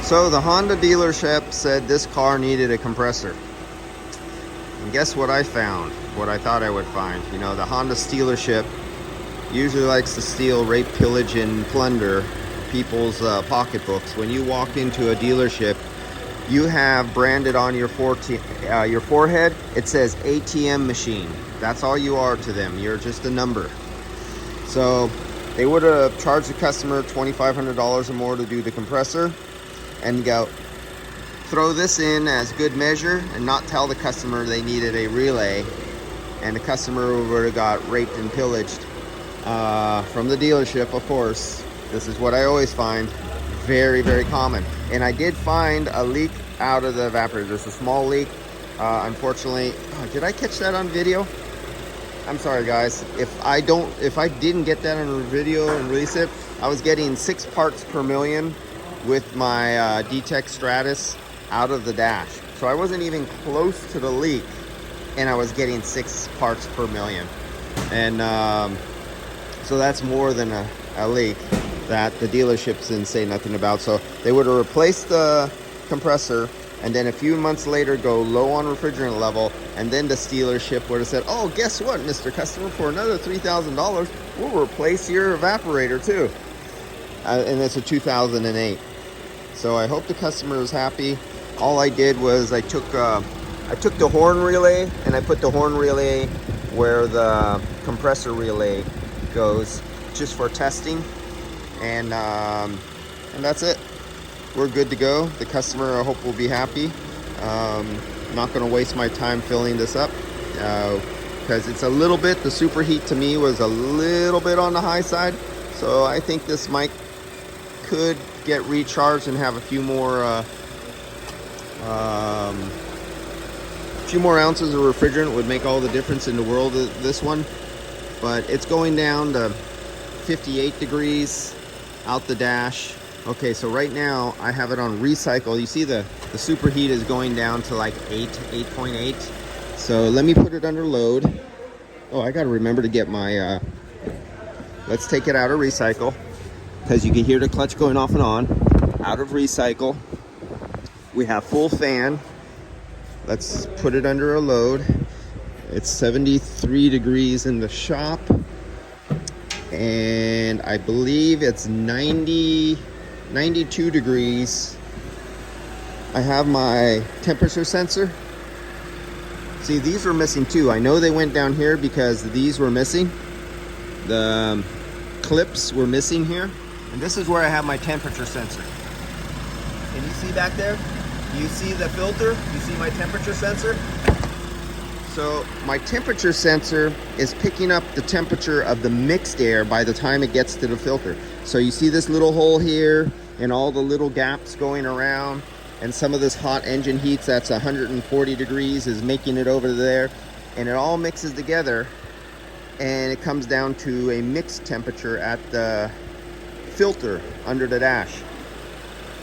So the Honda dealership said this car needed a compressor. And guess what I found? What I thought I would find. You know, the Honda dealership usually likes to steal, rape, pillage, and plunder people's pocketbooks. When you walk into a dealership, you have branded on your forehead, it says ATM machine. That's all you are to them. You're just a number. So they would have charged the customer $2,500 or more to do the compressor and go throw this in as good measure and not tell the customer they needed a relay, and the customer would have got raped and pillaged from the dealership. Of course, this is what I always find, very, very common. And I did find a leak out of the evaporator. There's a small leak. Unfortunately, did I catch that on video? I'm sorry guys, if I didn't get that on video and release it, I was getting 6 parts per million with my D-Tech Stratus out of the dash. So I wasn't even close to the leak, and I was getting 6 parts per million. And so that's more than a leak that the dealerships didn't say nothing about. So they would have replaced the compressor, and then a few months later go low on refrigerant level, and then the dealership would have said, oh, guess what, Mr. Customer, for another $3,000, we'll replace your evaporator too. And it's a 2008. So I hope the customer is happy. All I did was I took the horn relay and I put the horn relay where the compressor relay goes, just for testing, and that's it. We're good to go. The customer, I hope, will be happy. Not going to waste my time filling this up because it's a little bit, the superheat to me was a little bit on the high side. So I think this mic could get recharged and have a few more ounces of refrigerant. Would make all the difference in the world, this one. But it's going down to 58 degrees out the dash. Okay, so right now I have it on recycle. You see the superheat is going down to like 8.8. So let me put it under load. Oh, I gotta remember to get my let's take it out of recycle, because you can hear the clutch going off and on. Out of recycle. We have full fan. Let's put it under a load. It's 73 degrees in the shop, and I believe it's 92 degrees. I have my temperature sensor. See, these were missing too. I know they went down here because these were missing. The clips were missing here. And this is where I have my temperature sensor. Can you see back there? You see the filter? You see my temperature sensor? So my temperature sensor is picking up the temperature of the mixed air by the time it gets to the filter. So you see this little hole here and all the little gaps going around, and some of this hot engine heat that's 140 degrees is making it over there, and it all mixes together and it comes down to a mixed temperature at the filter under the dash.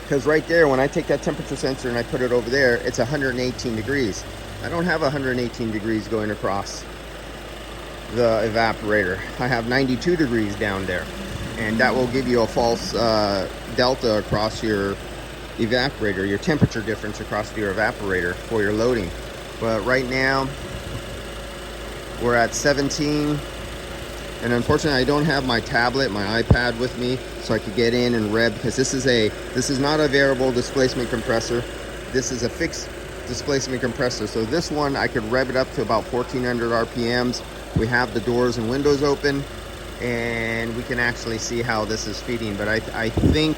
Because right there, when I take that temperature sensor and I put it over there, it's 118 degrees. I don't have 118 degrees going across the evaporator. I have 92 degrees down there, and that will give you a false delta across your evaporator, your temperature difference across your evaporator for your loading. But right now we're at 17, and unfortunately I don't have my tablet, my iPad with me, so I could get in and rev, because this is not a variable displacement compressor. This is a fixed displacement compressor. So this one I could rev it up to about 1400 RPMs. We have the doors and windows open, and we can actually see how this is feeding. But I think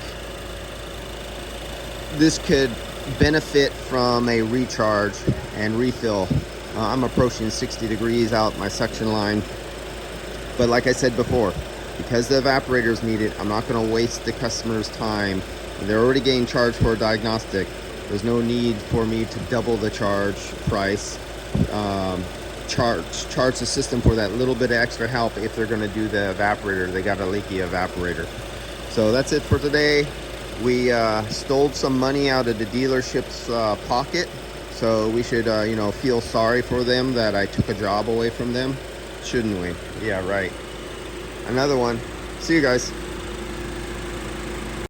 this could benefit from a recharge and refill. I'm approaching 60 degrees out my suction line, but like I said before, because the evaporator is needed, I'm not going to waste the customer's time. They're already getting charged for a diagnostic. There's no need for me to double the charge price, charge the system for that little bit of extra help. If they're going to do the evaporator, they got a leaky evaporator. So that's it for today. We stole some money out of the dealership's pocket, so we should feel sorry for them that I took a job away from them, shouldn't we? Yeah, right. Another one. See you guys.